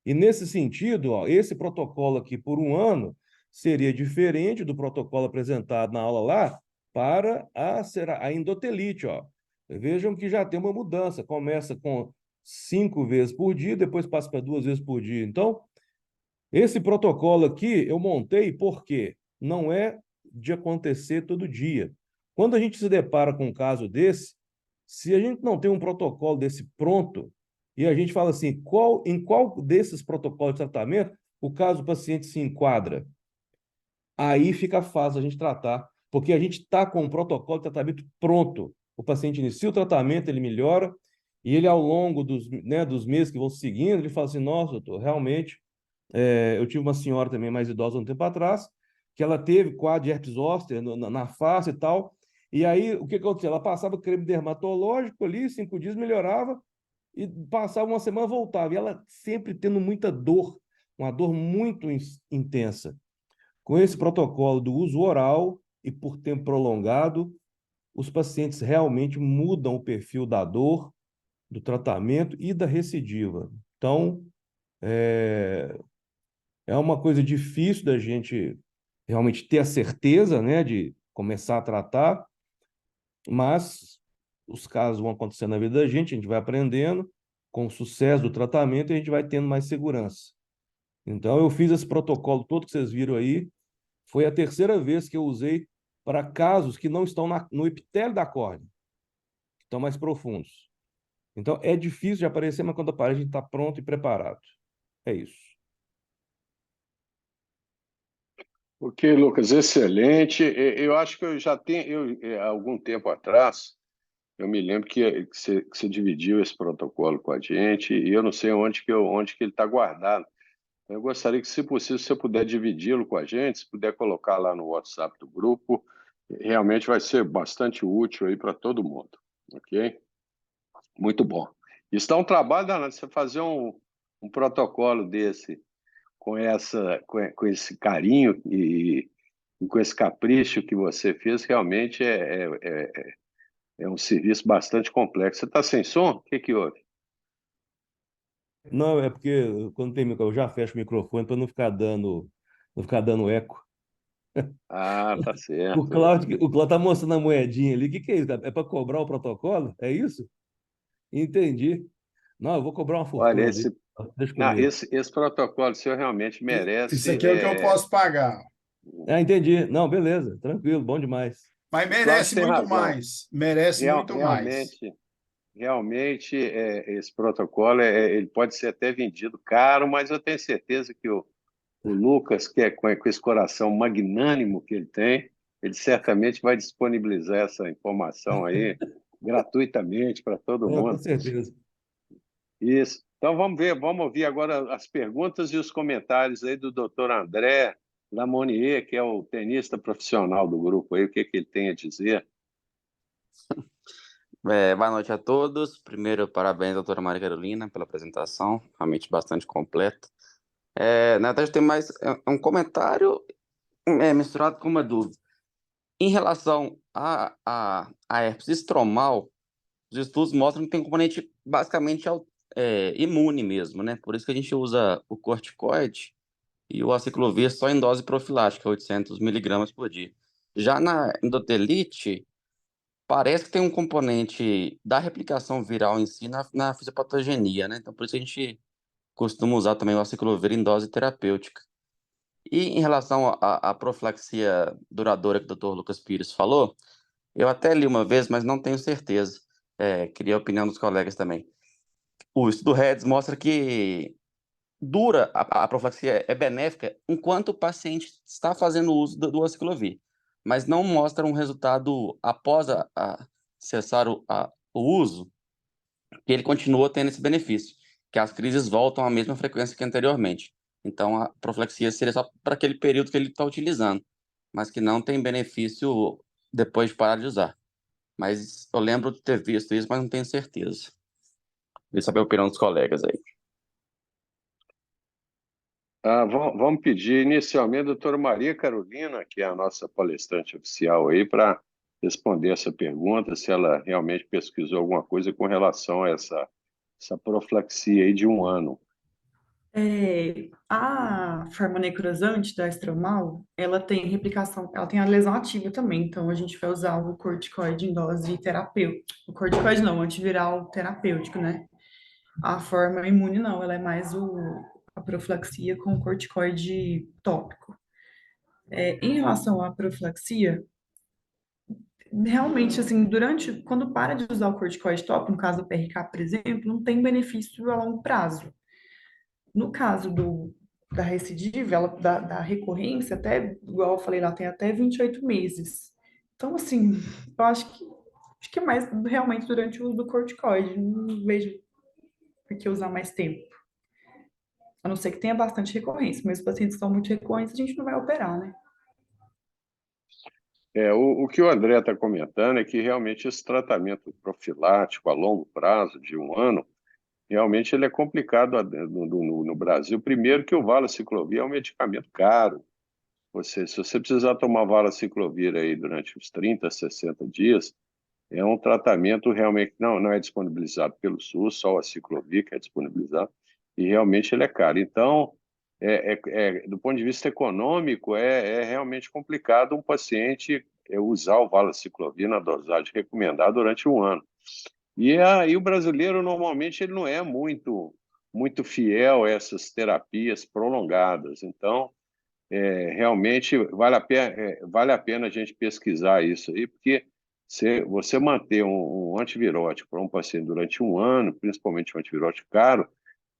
E nesse sentido, ó, esse protocolo aqui por 1 ano seria diferente do protocolo apresentado na aula lá para a endotelite. Ó. Vejam que já tem uma mudança. Começa com 5 vezes por dia, depois passa para 2 vezes por dia. Então, esse protocolo aqui eu montei porque não é de acontecer todo dia. Quando a gente se depara com um caso desse, se a gente não tem um protocolo desse pronto, e a gente fala assim, em qual desses protocolos de tratamento o caso do paciente se enquadra, aí fica fácil a gente tratar, porque a gente está com um protocolo de tratamento pronto. O paciente inicia o tratamento, ele melhora, e ele, ao longo dos meses que vão seguindo, ele fala assim, nossa, doutor, realmente eu tive uma senhora também mais idosa um tempo atrás, que ela teve quadro de herpes zoster na face e tal. E aí, o que aconteceu? Ela passava creme dermatológico ali, 5 dias melhorava, e passava uma semana voltava. E ela sempre tendo muita dor, uma dor muito intensa. Com esse protocolo do uso oral e por tempo prolongado, os pacientes realmente mudam o perfil da dor, do tratamento e da recidiva. Então, é, é uma coisa difícil da gente realmente ter a certeza, né, de começar a tratar, mas os casos vão acontecendo na vida da gente, a gente vai aprendendo com o sucesso do tratamento e a gente vai tendo mais segurança. Então, eu fiz esse protocolo todo que vocês viram aí, foi a terceira vez que eu usei para casos que não estão no epitélio da córnea, que estão mais profundos. Então, é difícil de aparecer, mas quando aparece, a gente está pronto e preparado. É isso. Ok, Lucas, excelente. Eu acho que eu já tenho, há algum tempo atrás, eu me lembro que você dividiu esse protocolo com a gente e eu não sei onde que ele está guardado. Eu gostaria que, se possível, você puder dividi-lo com a gente, se puder colocar lá no WhatsApp do grupo, realmente vai ser bastante útil aí para todo mundo, ok? Muito bom. Isso dá um trabalho danado, você fazer um protocolo desse com esse carinho e com esse capricho que você fez, realmente é um serviço bastante complexo. Você está sem som? O que que houve? Não, é porque quando tem eu já fecho o microfone para não ficar dando eco. Ah, tá O certo. Cláudio, o Cláudio tá mostrando a moedinha ali. O que que é isso, cara? É para cobrar o protocolo? É isso? Entendi. Não, eu vou cobrar uma Olha, fortuna dele. Deixa não, comigo. esse protocolo seu realmente Isso merece. aqui é o que eu posso pagar. Ah, entendi. Não, beleza. Tranquilo, bom demais. Mas O Cláudio merece tem muito razão. mais. Merece muito mais. Realmente, esse protocolo ele pode ser até vendido caro, mas eu tenho certeza que o Lucas, que é com esse coração magnânimo que ele tem, ele certamente vai disponibilizar essa informação aí gratuitamente para todo Não, com mundo. certeza. Isso. Então vamos ouvir agora as perguntas e os comentários aí do Dr. André Lamonier, que é o tenista profissional do grupo aí, o que que ele tem a dizer? Boa noite a todos. Primeiro, parabéns, doutora Maria Carolina, pela apresentação, realmente bastante completa. Na verdade, tem mais um comentário misturado com uma dúvida. Em relação a herpes estromal, os estudos mostram que tem um componente basicamente imune mesmo, né? Por isso que a gente usa o corticoide e o aciclovir só em dose profilática, 800 miligramas por dia. Já na endotelite, parece que tem um componente da replicação viral em si na fisiopatogenia, né? Então, por isso a gente costuma usar também o aciclovir em dose terapêutica. E em relação à profilaxia duradoura que o Dr. Lucas Pires falou, eu até li uma vez, mas não tenho certeza. Queria a opinião dos colegas também. O estudo REDS mostra que a profilaxia é benéfica enquanto o paciente está fazendo uso do aciclovir, mas não mostra um resultado após cessar o uso, que ele continua tendo esse benefício, que as crises voltam à mesma frequência que anteriormente. Então, a profilaxia seria só para aquele período que ele está utilizando, mas que não tem benefício depois de parar de usar. Mas eu lembro de ter visto isso, mas não tenho certeza. Queria saber a opinião dos colegas aí. Vamos pedir inicialmente a doutora Maria Carolina, que é a nossa palestrante oficial aí, para responder essa pergunta, se ela realmente pesquisou alguma coisa com relação a essa profilaxia aí de 1 ano. A forma necrosante da estromal, ela tem replicação, ela tem a lesão ativa também, então a gente vai usar o corticoide em dose terapêutica. O corticoide não, o antiviral terapêutico, né? A forma imune não, ela é mais a profilaxia com corticoide tópico. Em relação à profilaxia, realmente, assim, quando para de usar o corticoide tópico, no caso do PRK, por exemplo, não tem benefício a longo prazo. No caso da recidiva, da recorrência, até, igual eu falei, ela tem até 28 meses. Então, assim, eu acho que é mais realmente durante o uso do corticoide. Não vejo por que usar mais tempo. A não ser que tenha bastante recorrência, mas os pacientes que são muito recorrentes, a gente não vai operar, né? O que o André está comentando é que realmente esse tratamento profilático a longo prazo, de 1 ano, realmente ele é complicado no Brasil. Primeiro que o valaciclovir é um medicamento caro. Se você precisar tomar valaciclovir aí durante uns 30, 60 dias, é um tratamento realmente que não é disponibilizado pelo SUS, só o aciclovir que é disponibilizado, e realmente ele é caro. Então, do ponto de vista econômico, é realmente complicado um paciente usar o valaciclovir na dosagem recomendada durante 1 ano. E aí o brasileiro, normalmente, ele não é muito fiel a essas terapias prolongadas. Então, realmente vale a pena a gente pesquisar isso aí, porque se você manter um antivirótico para um paciente durante 1 ano, principalmente um antivirótico caro,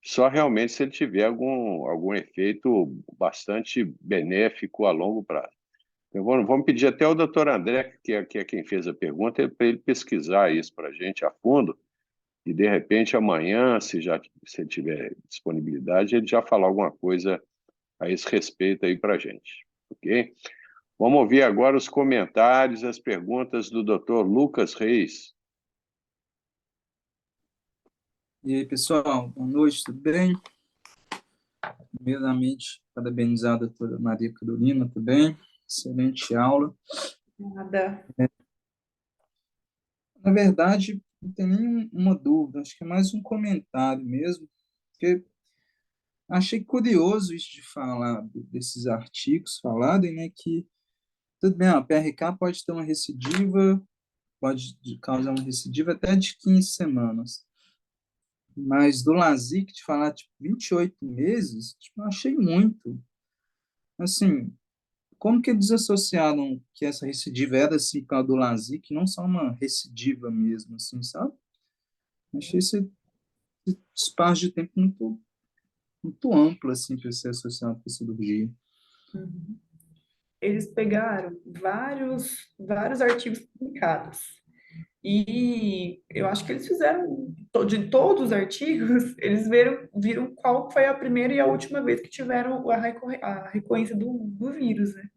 só realmente se ele tiver algum efeito bastante benéfico a longo prazo. Então, vamos pedir até ao doutor André, que é quem fez a pergunta, para ele pesquisar isso para a gente a fundo, e de repente amanhã, se ele tiver disponibilidade, ele já falar alguma coisa a esse respeito aí para a gente, ok? Vamos ouvir agora os comentários, as perguntas do Dr. Lucas Reis. E aí, pessoal, boa noite, tudo bem? Primeiramente, parabenizar a doutora Maria Carolina também, excelente aula. Nada. Na verdade, não tem nenhuma dúvida, acho que é mais um comentário mesmo, porque achei curioso isso de falar desses artigos falarem, né, que Tudo bem, ó, PRK pode ter uma recidiva, pode causar uma recidiva até de 15 semanas. Mas do LASIK, de falar, tipo, 28 meses, tipo, eu achei muito. Assim, como que eles associaram que essa recidiva era assim por causa do LASIK, não só uma recidiva mesmo, assim, sabe? Achei esse espaço de tempo muito amplo, assim, para ser associado com a cirurgia. Uhum. Eles pegaram vários artigos publicados. E eu acho que eles fizeram, de todos os artigos, eles viram qual foi a primeira e a última vez que tiveram a recorrência do vírus, né?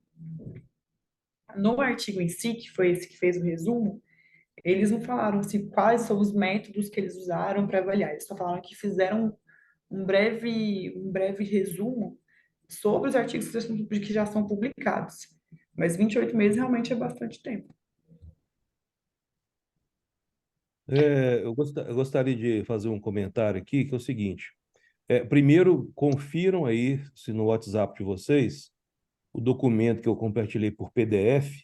No artigo em si, que foi esse que fez o resumo, eles não falaram assim, quais são os métodos que eles usaram para avaliar. Eles só falaram que fizeram um breve resumo sobre os artigos que já são publicados. Mas 28 meses realmente é bastante tempo. Eu gostaria de fazer um comentário aqui, que é o seguinte. Primeiro, confiram aí, se no WhatsApp de vocês, o documento que eu compartilhei por PDF,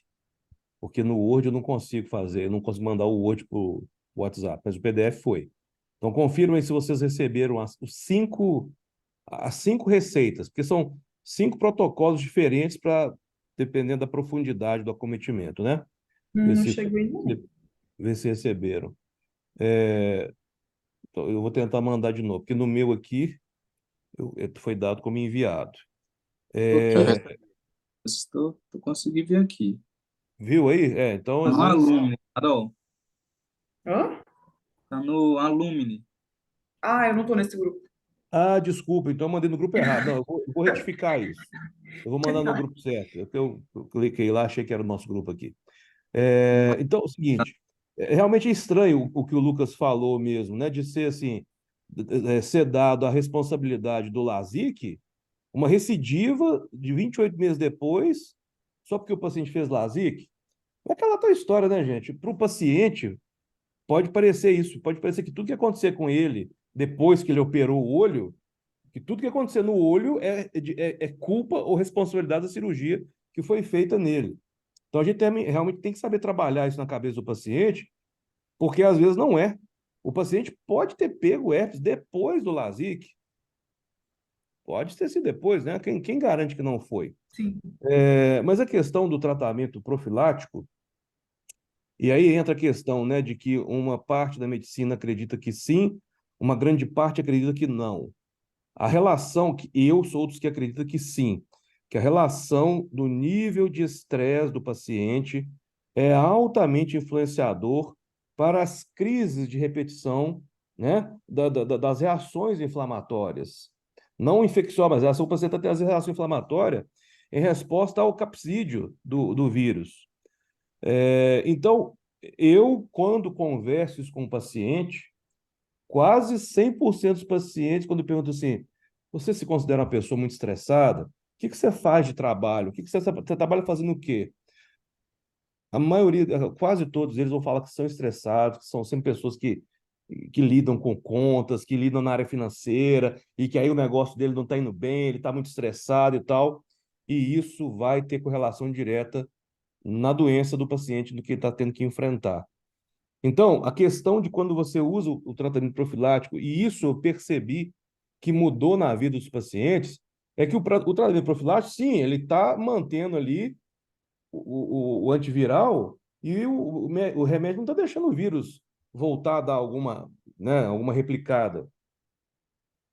porque no Word eu não consigo fazer, eu não consigo mandar o Word por WhatsApp, mas o PDF foi. Então, confiram aí se vocês receberam as cinco receitas, porque são 5 protocolos diferentes para, dependendo da profundidade do acometimento, né? Ver Não se, chegou ainda não. ver se receberam. Então, eu vou tentar mandar de novo, porque no meu aqui foi dado como enviado. Ok, É, estou conseguindo ver aqui. viu aí? Então, Tá às no vezes. Alumni, Carol. Hã? Tá no Alumni. Ah, eu não tô nesse grupo. Ah, desculpa, então eu mandei no grupo errado. Não, eu vou retificar isso. Eu vou mandar no grupo certo. Eu cliquei lá, achei que era o nosso grupo aqui. Então, é o seguinte, realmente é estranho o que o Lucas falou mesmo, né? De ser assim, ser dado a responsabilidade do LASIK, uma recidiva de 28 meses depois, só porque o paciente fez LASIK. É aquela tal história, né, gente? Para o paciente, pode parecer isso, pode parecer que tudo que acontecer com ele depois que ele operou o olho, que tudo que acontecer no olho é culpa ou responsabilidade da cirurgia que foi feita nele. Então a gente realmente tem que saber trabalhar isso na cabeça do paciente, porque às vezes não é. O paciente pode ter pego herpes depois do LASIK, pode ter sido depois, né? Quem garante que não foi? Sim. Mas a questão do tratamento profilático, e aí entra a questão, né, de que uma parte da medicina acredita que sim, uma grande parte acredita que não. A relação, e eu sou dos que acreditam que sim, que a relação do nível de estresse do paciente é altamente influenciador para as crises de repetição, né, das reações inflamatórias. Não infecciosas, mas o paciente tem as reações inflamatórias em resposta ao capsídeo do vírus. Então, eu, quando converso isso com o paciente, quase 100% dos pacientes, quando eu pergunto assim, você se considera uma pessoa muito estressada? O que você faz de trabalho? Você trabalha fazendo o quê? A maioria, quase todos eles vão falar que são estressados, que são sempre pessoas que lidam com contas, que lidam na área financeira, e que aí o negócio dele não está indo bem, ele está muito estressado e tal. E isso vai ter correlação direta na doença do paciente, do que ele está tendo que enfrentar. Então, a questão de quando você usa o tratamento profilático, e isso eu percebi que mudou na vida dos pacientes, é que o tratamento profilático, sim, ele está mantendo ali o antiviral e o remédio não está deixando o vírus voltar a dar alguma, né, alguma replicada.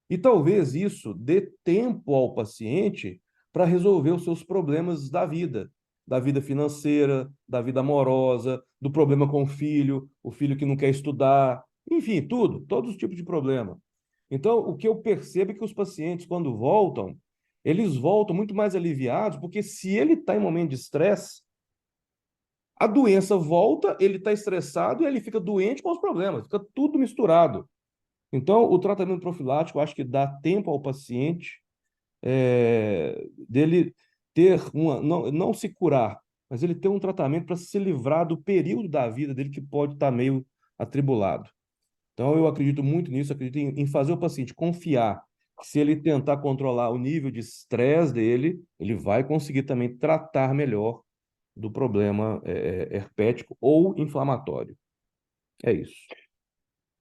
E talvez isso dê tempo ao paciente para resolver os seus problemas da vida financeira, da vida amorosa, do problema com o filho que não quer estudar, enfim, todos os tipos de problema. Então, o que eu percebo é que os pacientes, quando voltam, eles voltam muito mais aliviados, porque se ele está em momento de estresse, a doença volta, ele está estressado e ele fica doente com os problemas, fica tudo misturado. Então, o tratamento profilático, eu acho que dá tempo ao paciente dele ter não se curar, mas ele ter um tratamento para se livrar do período da vida dele que pode estar meio atribulado. Então, eu acredito muito nisso, acredito em fazer o paciente confiar que se ele tentar controlar o nível de estresse dele, ele vai conseguir também tratar melhor do problema herpético ou inflamatório. É isso.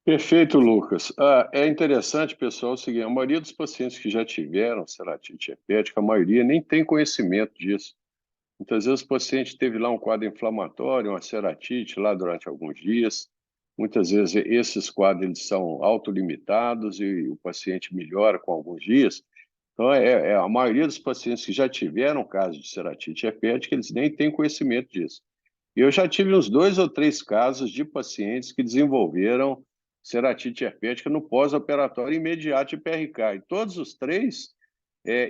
Perfeito, Lucas. É interessante, pessoal, o seguinte: a maioria dos pacientes que já tiveram ceratite herpética, a maioria nem tem conhecimento disso. Muitas vezes o paciente teve lá um quadro inflamatório, uma ceratite lá durante alguns dias. Muitas vezes esses quadros eles são autolimitados e o paciente melhora com alguns dias. Então, a maioria dos pacientes que já tiveram caso de ceratite herpética, eles nem têm conhecimento disso. E eu já tive uns 2 ou 3 casos de pacientes que desenvolveram ceratite herpética no pós-operatório imediato de PRK. E todos os 3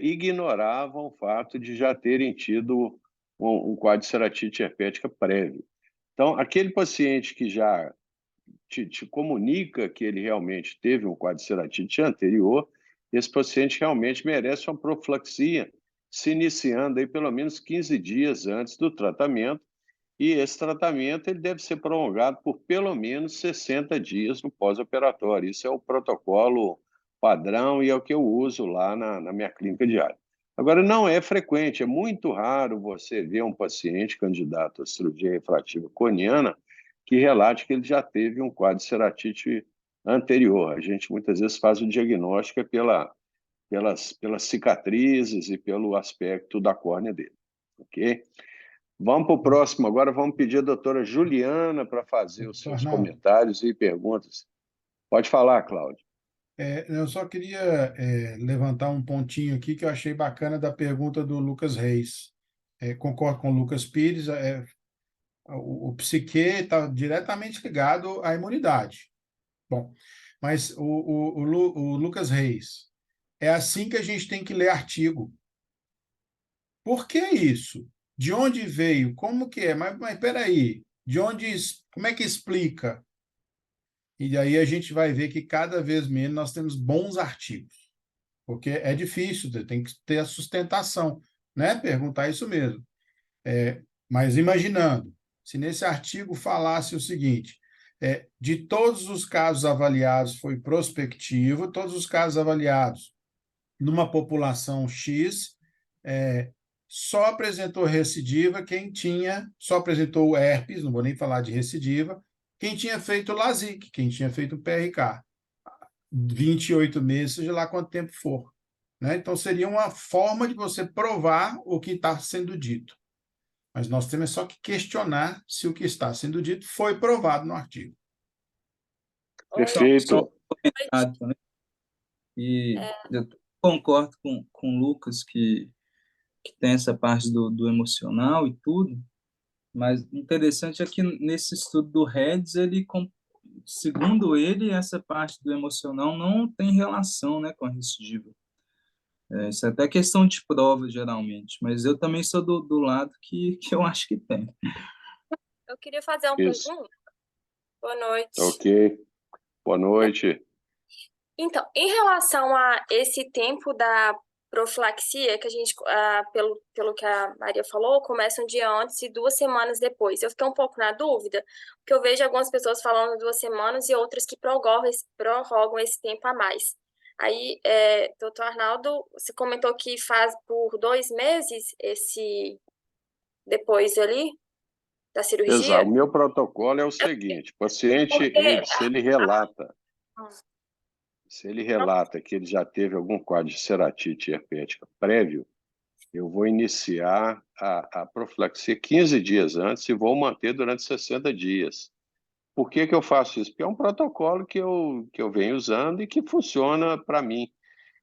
ignoravam o fato de já terem tido um quadro de ceratite herpética prévio. Então, aquele paciente que já te comunica que ele realmente teve um quadro de ceratite anterior, esse paciente realmente merece uma profilaxia, se iniciando aí pelo menos 15 dias antes do tratamento, e esse tratamento ele deve ser prolongado por pelo menos 60 dias no pós-operatório. Isso é o protocolo padrão e é o que eu uso lá na minha clínica diária. Agora, não é frequente, é muito raro você ver um paciente candidato à cirurgia refrativa coniana que relate que ele já teve um quadro de ceratite anterior. A gente muitas vezes faz o diagnóstico pelas cicatrizes e pelo aspecto da córnea dele, ok? Vamos para o próximo agora, vamos pedir a doutora Juliana para fazer os Doutor seus Arnaldo, comentários e perguntas. Pode falar, Cláudio. eu só queria levantar um pontinho aqui que eu achei bacana da pergunta do Lucas Reis. Concordo com o Lucas Pires, o psique está diretamente ligado à imunidade. Bom, mas o Lucas Reis, é assim que a gente tem que ler artigo. Por que isso? De onde veio? Como que é? Mas peraí, como é que explica? E aí a gente vai ver que cada vez menos nós temos bons artigos, porque é difícil, tem que ter a sustentação, né? Perguntar isso mesmo. Mas imaginando, se nesse artigo falasse o seguinte, de todos os casos avaliados foi prospectivo, todos os casos avaliados numa população X, só apresentou recidiva só apresentou herpes, não vou nem falar de recidiva, quem tinha feito LASIK, quem tinha feito PRK, 28 meses, seja lá quanto tempo for. Né? Então, seria uma forma de você provar o que está sendo dito. Mas nós temos só que questionar se o que está sendo dito foi provado no artigo. Perfeito. Né? E eu concordo com o Lucas que tem essa parte do emocional e tudo, mas interessante é que nesse estudo do REDS, segundo ele, essa parte do emocional não tem relação, né, com a recidiva. Isso é até questão de prova, geralmente, mas eu também sou do lado que eu acho que tem. Eu queria fazer uma Isso. pergunta. Boa noite. Ok. Boa noite. Então, em relação a esse tempo da profilaxia, que a gente, pelo que a Maria falou, começa um dia antes e 2 semanas depois. Eu fiquei um pouco na dúvida, porque eu vejo algumas pessoas falando 2 semanas e outras que prorrogam esse tempo a mais. Aí, doutor Arnaldo, você comentou que faz por 2 meses depois ali da cirurgia? Exato. O meu protocolo é o seguinte: o paciente, se ele relata que ele já teve algum quadro de ceratite herpética prévio, eu vou iniciar a profilaxia 15 dias antes e vou manter durante 60 dias. Por que eu faço isso? Porque é um protocolo que eu venho usando e que funciona para mim.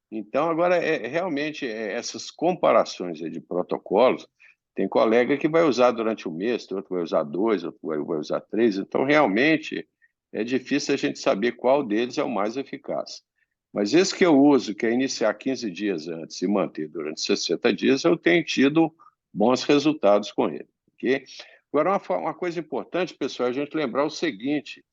Então, agora, realmente, essas comparações aí de protocolos, tem colega que vai usar durante um mês, outro vai usar 2, outro vai usar 3. Então, realmente, é difícil a gente saber qual deles é o mais eficaz. Mas esse que eu uso, que é iniciar 15 dias antes e manter durante 60 dias, eu tenho tido bons resultados com ele. Okay? Agora, uma coisa importante, pessoal, é a gente lembrar o seguinte,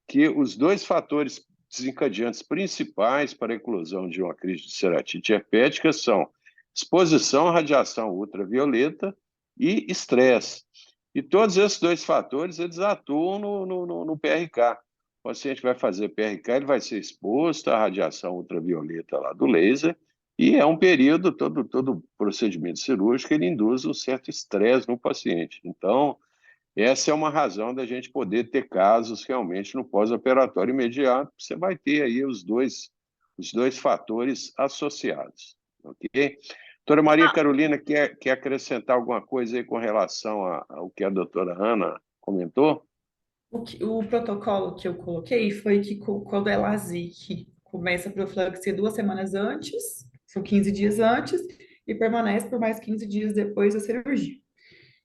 que os 2 fatores desencadeantes principais para a eclosão de uma crise de ceratite herpética são exposição à radiação ultravioleta e estresse. E todos esses 2 fatores, eles atuam no PRK. O paciente vai fazer PRK, ele vai ser exposto à radiação ultravioleta lá do laser E é um período, todo procedimento cirúrgico, ele induz um certo estresse no paciente. Então, essa é uma razão da gente poder ter casos realmente no pós-operatório imediato. Você vai ter aí os dois fatores associados, ok? Doutora Maria Ah, Carolina, quer acrescentar alguma coisa aí com relação ao que a doutora Ana comentou? O protocolo que eu coloquei foi que quando é LASIK, começa a profilaxia 2 semanas antes, são 15 dias antes, e permanece por mais 15 dias depois da cirurgia.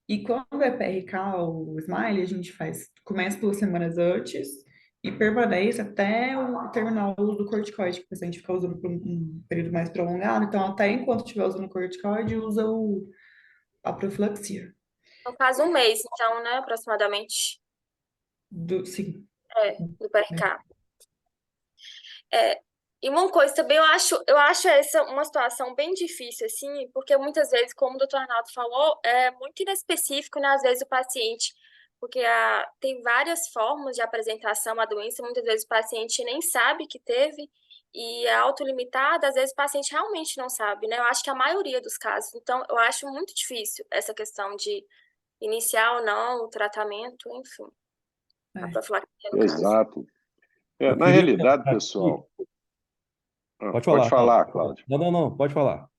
E quando é PRK, o Smile, a gente começa 2 semanas antes e permanece até terminar o uso do corticoide, porque se a gente ficar usando por um período mais prolongado, então até enquanto estiver usando o corticoide, usa a profilaxia. no caso, um mês, então, né, aproximadamente, Sim, do PRK. É, e uma coisa também, eu acho essa uma situação bem difícil, assim, porque muitas vezes, como o doutor Arnaldo falou, é muito inespecífico, né, às vezes o paciente, porque tem várias formas de apresentação à doença, muitas vezes o paciente nem sabe que teve, e é autolimitada, às vezes o paciente realmente não sabe, né, eu acho que a maioria dos casos, então eu acho muito difícil essa questão de iniciar ou não o tratamento, enfim, a é. profilaxia no caso. Exato. Eu Na queria realidade, colocar aqui. pessoal, Pode pode falar, Cláudio. falar, Cláudio. Não, não, não, pode falar.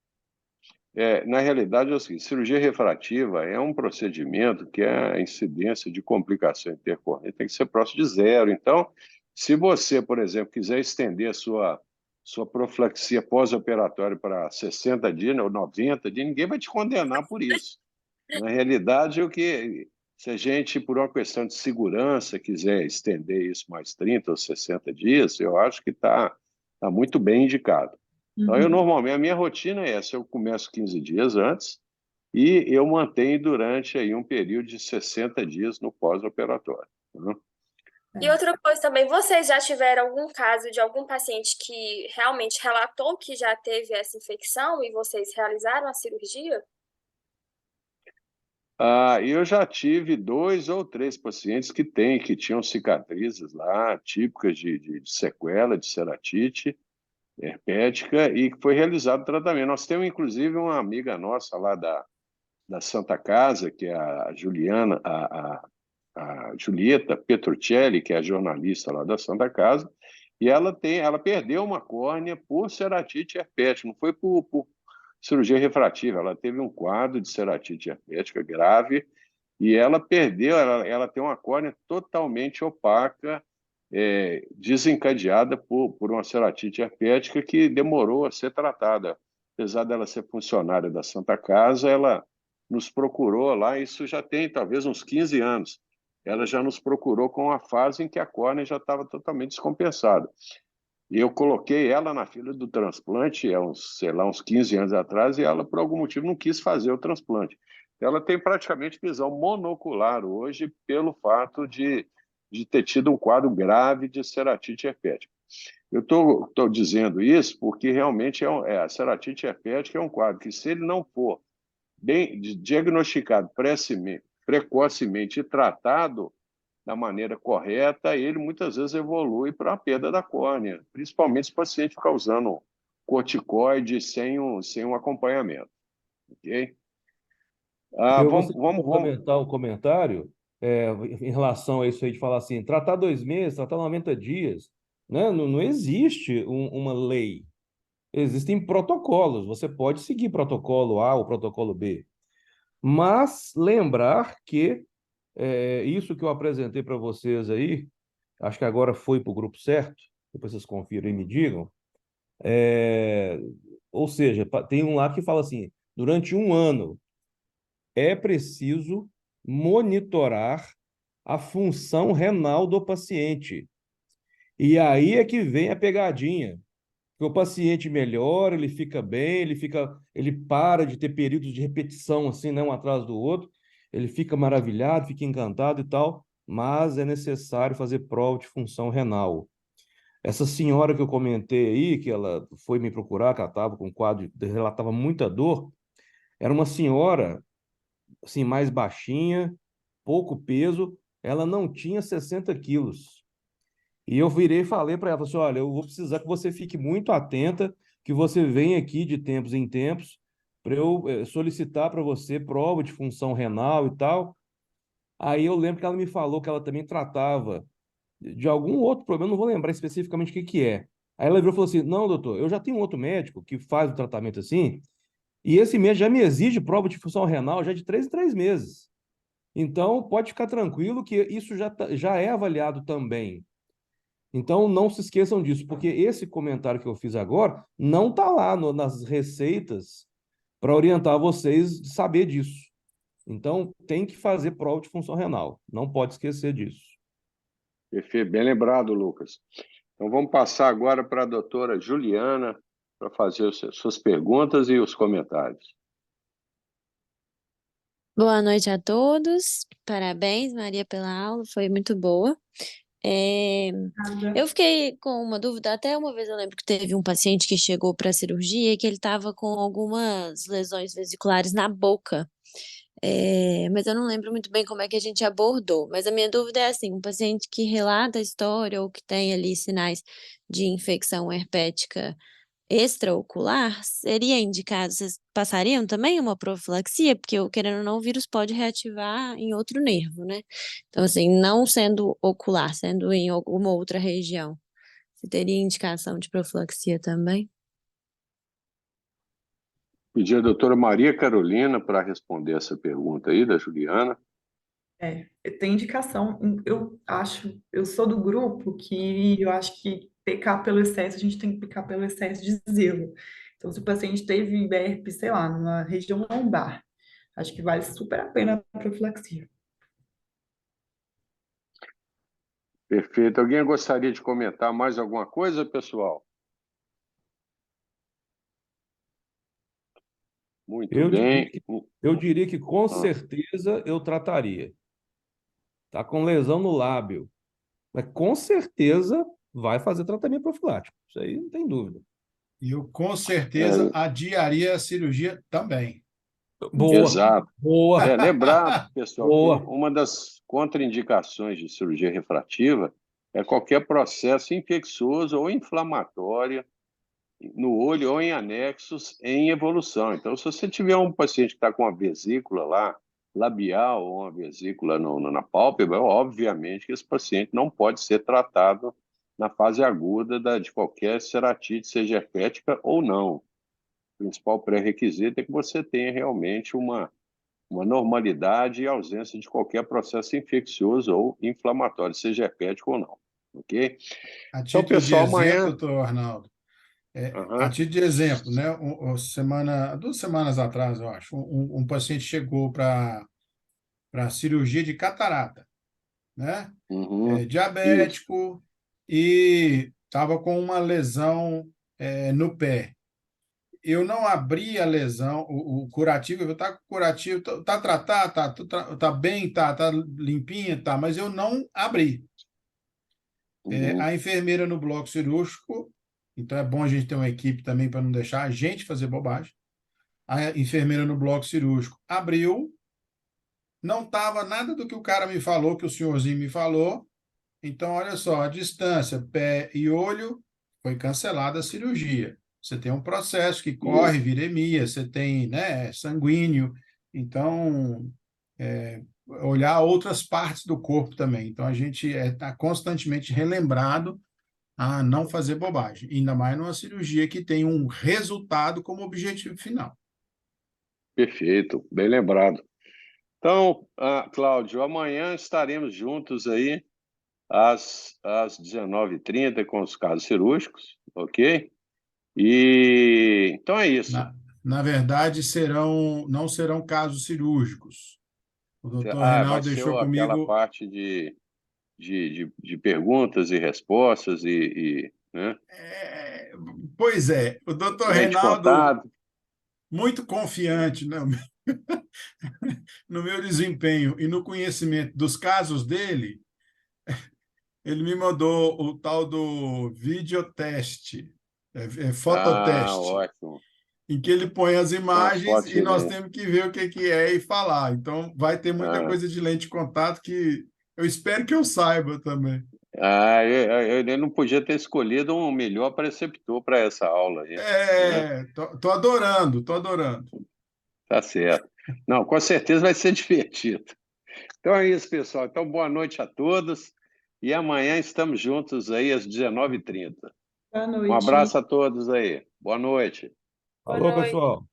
Na realidade, é o seguinte, cirurgia refrativa é um procedimento que a incidência de complicação intercorrente tem que ser próximo de zero. Então, se você, por exemplo, quiser estender a sua profilaxia pós-operatória para 60 dias ou 90 dias, ninguém vai te condenar por isso. Na realidade, se a gente, por uma questão de segurança, quiser estender isso mais 30 ou 60 dias, eu acho que tá muito bem indicado. Então, Uhum. normalmente, a minha rotina é essa, eu começo 15 dias antes e eu mantenho durante aí um período de 60 dias no pós-operatório. Né? E outra coisa também, vocês já tiveram algum caso de algum paciente que realmente relatou que já teve essa infecção e vocês realizaram a cirurgia? Eu já tive 2 ou 3 pacientes que tinham cicatrizes lá, típicas de sequela de ceratite herpética, e que foi realizado o tratamento. Nós temos, inclusive, uma amiga nossa lá da Santa Casa, que é a Juliana, a Julieta Petruccelli, que é a jornalista lá da Santa Casa, e ela perdeu uma córnea por ceratite herpética, não foi por cirurgia refrativa, ela teve um quadro de ceratite herpética grave e ela perdeu, ela tem uma córnea totalmente opaca, desencadeada por uma ceratite herpética que demorou a ser tratada. Apesar dela ser funcionária da Santa Casa, ela nos procurou lá, isso já tem talvez uns 15 anos. Ela já nos procurou com a fase em que a córnea já estava totalmente descompensada. E eu coloquei ela na fila do transplante, sei lá, uns 15 anos atrás, e ela, por algum motivo, não quis fazer o transplante. Ela tem praticamente visão monocular hoje, pelo fato de ter tido um quadro grave de ceratite herpética. Eu estou dizendo isso porque realmente a ceratite herpética é um quadro que, se ele não for bem diagnosticado precocemente e tratado da maneira correta, ele muitas vezes evolui para a perda da córnea, principalmente se o paciente ficar usando corticoide sem um acompanhamento. Ok? Eu Vamos, gostaria de vamos, vamos. complementar o comentário em relação a isso aí, de falar assim, tratar 2 meses, tratar 90 dias, né? Não, não existe uma lei. Existem protocolos. Você pode seguir protocolo A ou protocolo B. Mas lembrar que isso que eu apresentei para vocês aí, acho que agora foi para o grupo certo, depois vocês confiram e me digam. É, ou seja, tem um lá que fala assim: durante um ano é preciso monitorar a função renal do paciente. E aí é que vem a pegadinha. Que o paciente melhora, ele fica bem, ele para de ter períodos de repetição assim, né, um atrás do outro, ele fica maravilhado, fica encantado e tal, mas é necessário fazer prova de função renal. Essa senhora que eu comentei aí, que ela foi me procurar, que ela estava com um quadro, relatava muita dor, era uma senhora assim mais baixinha, pouco peso, ela não tinha 60 quilos. E eu virei e falei para ela, falei assim, olha, eu vou precisar que você fique muito atenta, que você venha aqui de tempos em tempos para eu solicitar para você prova de função renal e tal. Aí eu lembro que ela me falou que ela também tratava de algum outro problema, não vou lembrar especificamente o que que é. Aí ela virou e falou assim: não, doutor, eu já tenho um outro médico que faz o tratamento assim, e esse médico já me exige prova de função renal já de 3 em 3 meses. Então, pode ficar tranquilo que isso já é avaliado também. Então, não se esqueçam disso, porque esse comentário que eu fiz agora não está lá nas receitas para orientar vocês de saber disso. Então, tem que fazer prova de função renal. Não pode esquecer disso. Perfeito, bem lembrado, Lucas. Então, vamos passar agora para a doutora Juliana para fazer as suas perguntas e os comentários. Boa noite a todos. Parabéns, Maria, pela aula, foi muito boa. Nada. Eu fiquei com uma dúvida, até uma vez eu lembro que teve um paciente que chegou para a cirurgia e que ele estava com algumas lesões vesiculares na boca. Mas eu não lembro muito bem como é que a gente abordou. Mas a minha dúvida é assim, um paciente que relata a história ou que tem ali sinais de infecção herpética extraocular, seria indicado, vocês passariam também uma profilaxia? Porque, eu, querendo ou não, o vírus pode reativar em outro nervo, né? Então, assim, não sendo ocular, sendo em alguma outra região, você teria indicação de profilaxia também? Pedir a doutora Maria Carolina para responder essa pergunta aí da Juliana. Tem indicação. Eu acho, eu sou do grupo que eu acho que pecar pelo excesso, a gente tem que pecar pelo excesso de zelo. Então, se o paciente teve herpes, sei lá, numa região lombar, acho que vale super a pena a profilaxia. Perfeito. Alguém gostaria de comentar mais alguma coisa, pessoal? Muito Eu diria bem. que, eu diria que com Ah, certeza eu trataria. Tá com lesão no lábio, mas com certeza vai fazer tratamento profilático. Isso aí não tem dúvida. E eu, com certeza, é, adiaria a cirurgia também. Boa, exato. boa, Lembrar, pessoal, que boa. uma das contraindicações de cirurgia refrativa é qualquer processo infeccioso ou inflamatório no olho ou em anexos em evolução. Então, se você tiver um paciente que está com uma vesícula lá, labial ou uma vesícula na pálpebra, obviamente que esse paciente não pode ser tratado na fase aguda de qualquer ceratite, seja herpética ou não. O principal pré-requisito é que você tenha realmente uma normalidade e ausência de qualquer processo infeccioso ou inflamatório, seja herpético ou não. Ok? A Então, título de pessoal, exemplo, amanhã. doutor Arnaldo, a Aham, título de exemplo, né? 2 semanas atrás, eu acho, um paciente chegou para cirurgia de catarata, né? isso. Diabético e estava com uma lesão no pé. Eu não abri a lesão, o curativo, está com curativo, tá tratado, tá bem, tá limpinha, tá, mas eu não abri. A enfermeira no bloco cirúrgico, então é bom a gente ter uma equipe também para não deixar a gente fazer bobagem. A enfermeira no bloco cirúrgico abriu, não estava nada do que o cara me falou, que o senhorzinho me falou. Então, olha só, a distância, pé e olho, foi cancelada a cirurgia. Você tem um processo que corre, Isso. viremia, você tem, né, sanguíneo. Então, olhar outras partes do corpo também. Então, a gente está constantemente relembrado a não fazer bobagem, ainda mais numa cirurgia que tem um resultado como objetivo final. Perfeito, bem lembrado. Então, Cláudio, amanhã estaremos juntos aí às 19h30 com os casos cirúrgicos, ok? E então é isso. Na verdade, não serão casos cirúrgicos. O doutor Vai Reinaldo ser deixou aquela comigo. parte de perguntas e respostas né? Pois é, o doutor Lente de Reinaldo, contato. muito confiante no meu desempenho e no conhecimento dos casos dele, ele me mandou o tal do videoteste, fototeste, Ótimo. em que ele põe as Com as imagens fotos e de nós lente. temos que ver o que é e falar. Então, vai ter muita Ah, coisa de lente de contato que eu espero que eu saiba também. Ele não podia ter escolhido um melhor preceptor para essa aula aí, né? Tô adorando, tô adorando. Tá certo. Não, com certeza vai ser divertido. Então é isso, pessoal. Então, boa noite a todos e amanhã estamos juntos aí às 19h30. Boa Um noite. abraço a todos aí. Boa noite. Boa Alô, noite. pessoal.